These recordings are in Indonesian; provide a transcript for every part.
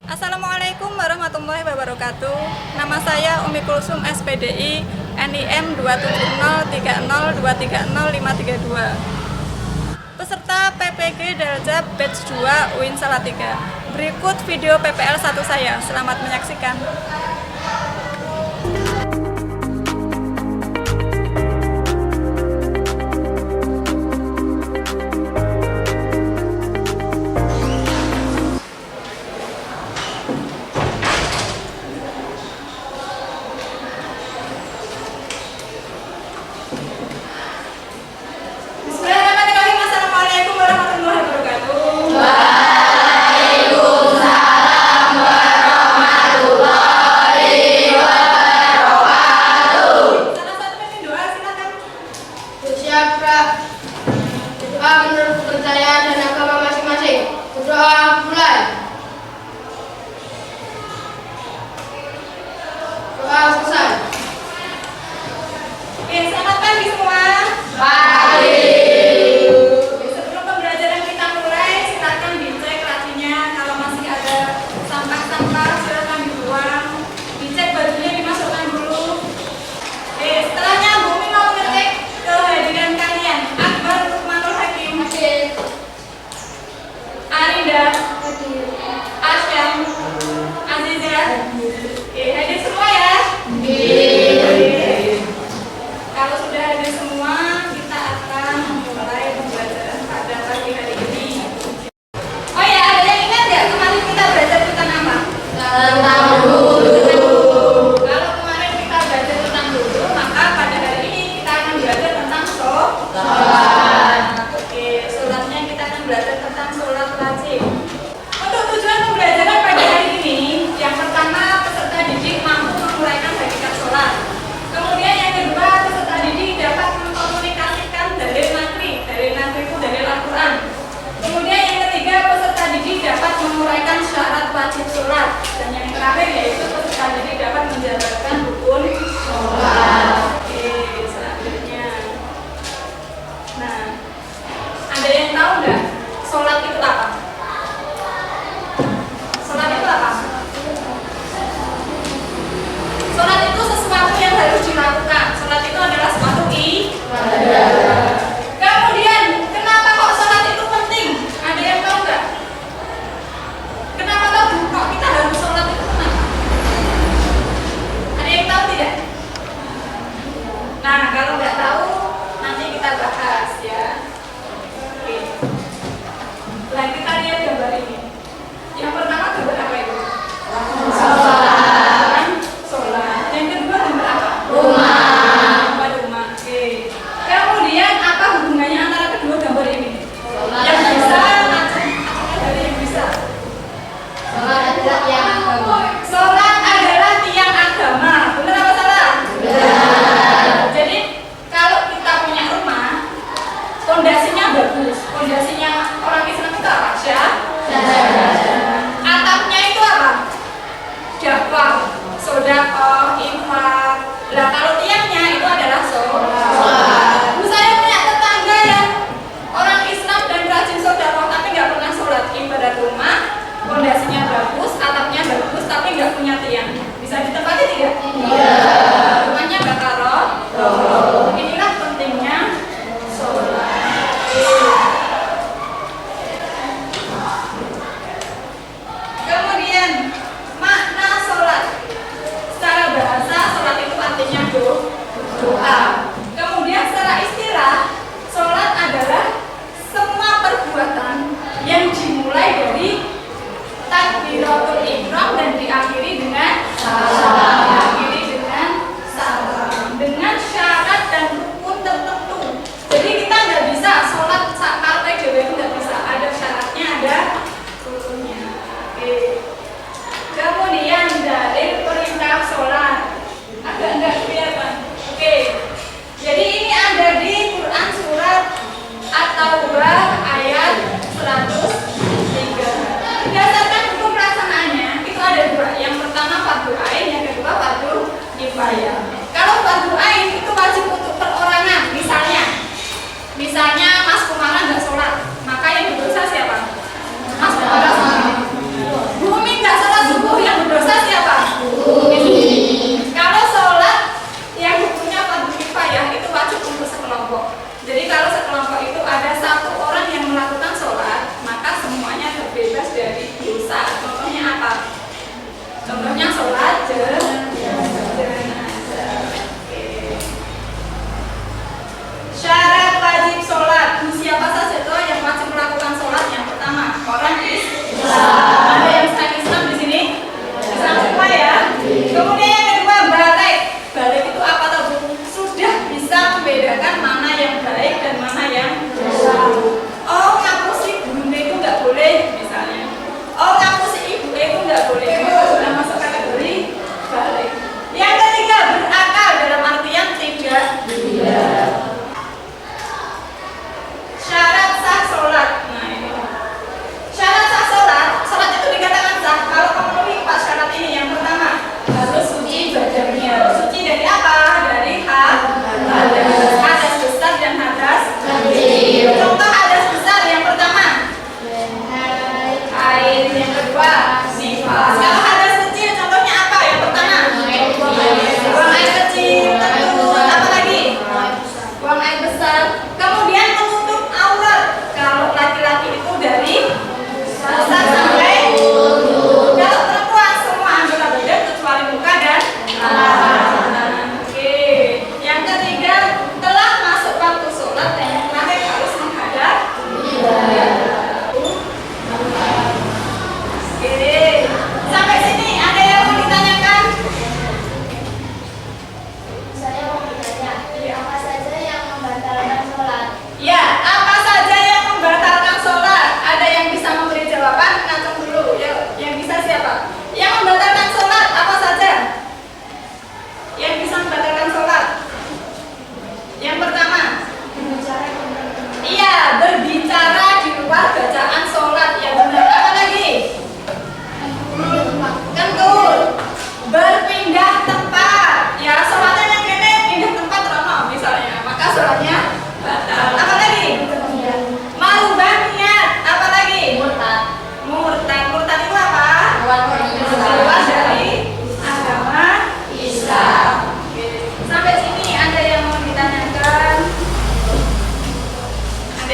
Assalamualaikum warahmatullahi wabarakatuh. Nama saya Umi Kulsum SPDI NIM 27030230532. Peserta PPG Darajat Batch 2 UIN Salatiga. Berikut video PPL 1 saya. Selamat menyaksikan. Bismillahirrahmanirrahim. Assalamualaikum warahmatullahi wabarakatuh. Salah satu pimpin doa, silakan. Bersiap berdoa menurut kepercayaan dan agama masing-masing. Berdoa mulai. Doa selesai. Oke, selamat pagi semua. Pagi. Oke, sebelum pembelajaran kita mulai, silakan dicek lacinya. Kalau masih ada sampah-sampah, silakan dibuang. Dicek bajunya, dimasukkan dulu. Oke, setelahnya Bu Umi mau ngecek kehadiran kalian. Akbar Lukmanul Hakim, Arida, Asyam, Azizah. Oke, hadir semua ya. Kalau sudah hadir semua, kita akan memulai pembelajaran pada pagi hari ini. Oh ya, ada yang ingat ya kemarin kita belajar tentang apa? Tentang guru. Kalau kemarin kita belajar tentang guru, maka pada hari ini kita akan belajar tentang sholat. Oke, sholatnya kita akan belajar tentang sholat wajib. Untuk tujuan pembelajaran pada hari ini, yang pertama peserta didik mampu menguraikan hakikat sholat. Kemudian yang kedua, peserta didik dapat mengkomunikasikan dalil nakli. Dalil nakli itu dalil Al-Quran. Kemudian yang ketiga, peserta didik dapat menguraikan syarat wajib sholat. Dan yang terakhir yaitu peserta didik dapat menjabarkan rukun sholat. Oke, selanjutnya. Nah, ada yang tahu nggak sholat itu apa? Sholat itu apa? Sholat itu sesuatu yang harus dilakukan. Sholat itu adalah suatu ibadah. Kemudian, kenapa kok sholat itu penting? Ada yang tahu nggak? Kenapa kok kita harus sholat itu kenapa? Ada yang tahu tidak? Nah, kalau nggak tahu, nanti kita bahas ya. Oke. Nah, kita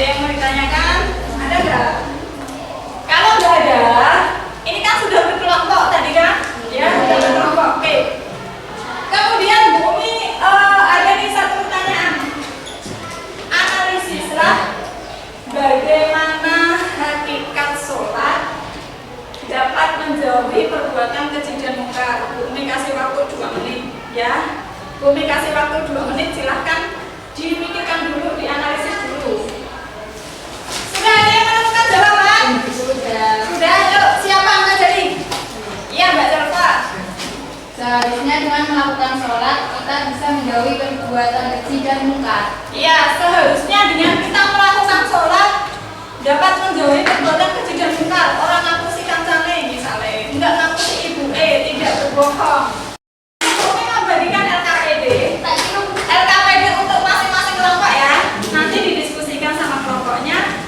yang mau ditanyakan? Ada nggak? Kalau nggak ada, ini kan sudah berkelompok tadi kan? Ya, sudah berkelompok. Oke. Kemudian Bu Umi ada nih satu pertanyaan. Analisislah bagaimana hakikat sholat dapat menjauhi perbuatan keji dan mungkar. Bu Umi kasih waktu 2 menit ya. Bu Umi kasih waktu 2 menit, silahkan dimikirkan dulu, dianalisis dulu. Sudah ada yang menemukan jawaban? Sudah, yuk siapa Mbak Jali? Iya Mbak Jalfa. Seharusnya dengan melakukan sholat kita bisa menjauhi perbuatan keji dan mungkar. Iya, seharusnya dengan kita melakukan sholat dapat menjauhi perbuatan keji dan mungkar. Orang ngapusi kancane misalnya, enggak ngapusi ibu tidak berbohong. Kami memberikan LKPD untuk masing-masing kelompok ya. Nanti didiskusikan sama kelompoknya.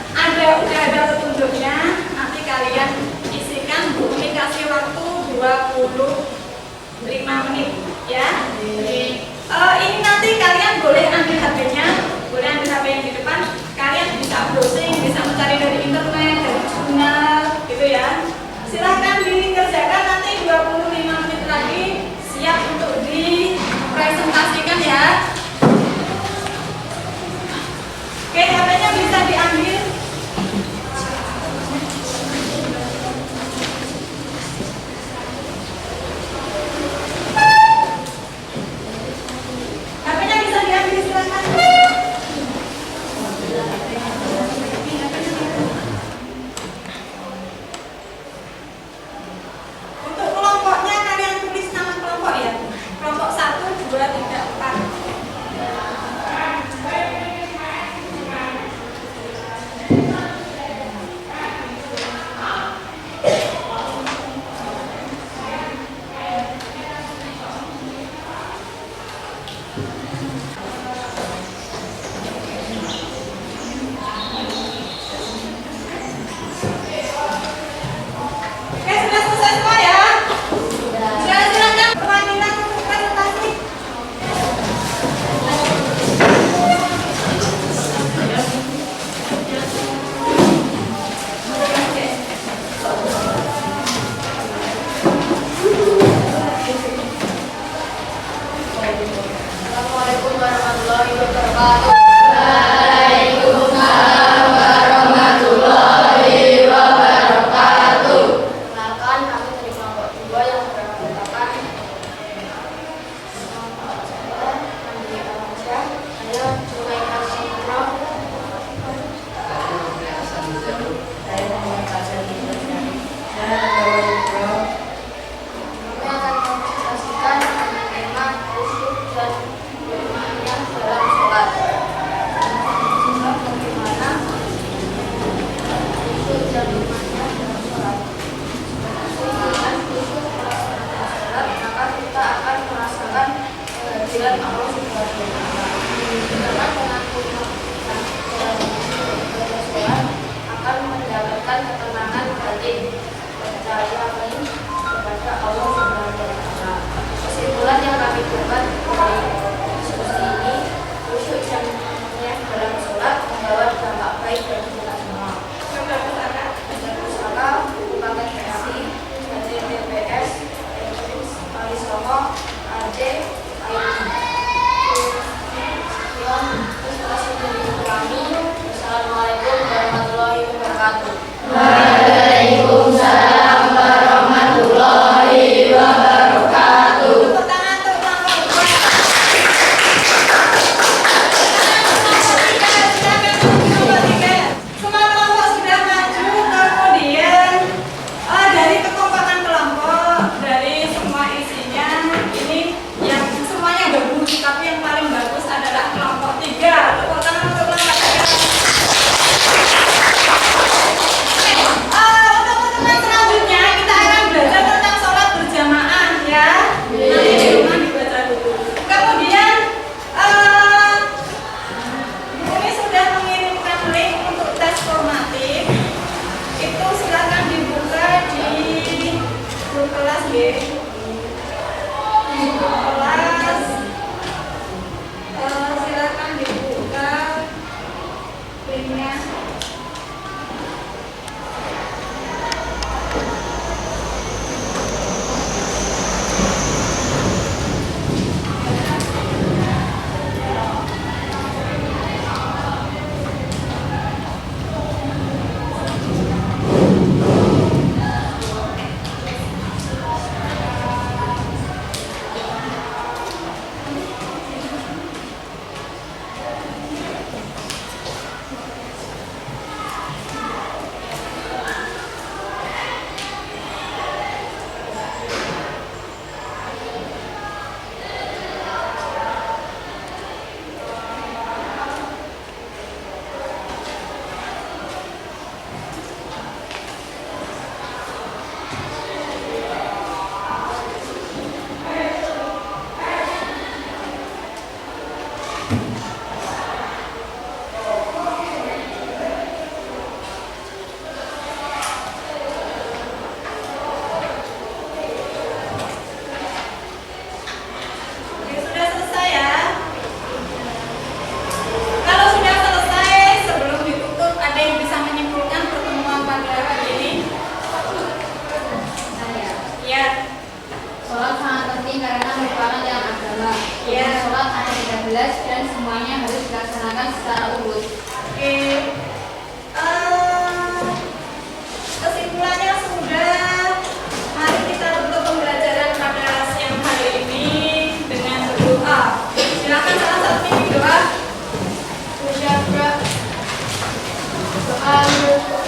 Udah ada petunjuknya. Nanti kalian isikan. Bu Umi kasih waktu 25 menit ya. Ini nanti kalian boleh ambil HP-nya, boleh ambil HP yang di depan. Kalian bisa browsing, bisa mencari dari internet, dari jurnal, gitu ya. Silahkan dikerjakan, nanti 25 menit lagi siap untuk dipresentasikan ya. Oke, HP-nya bisa diambil. HP-nya bisa diambil, silakan. Untuk kelompoknya kalian tulis nama kelompok ya. Kelompok 1, 2, 3, 4.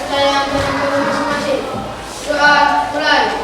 kepercayaan dan agama masing-masing. Doa mulai.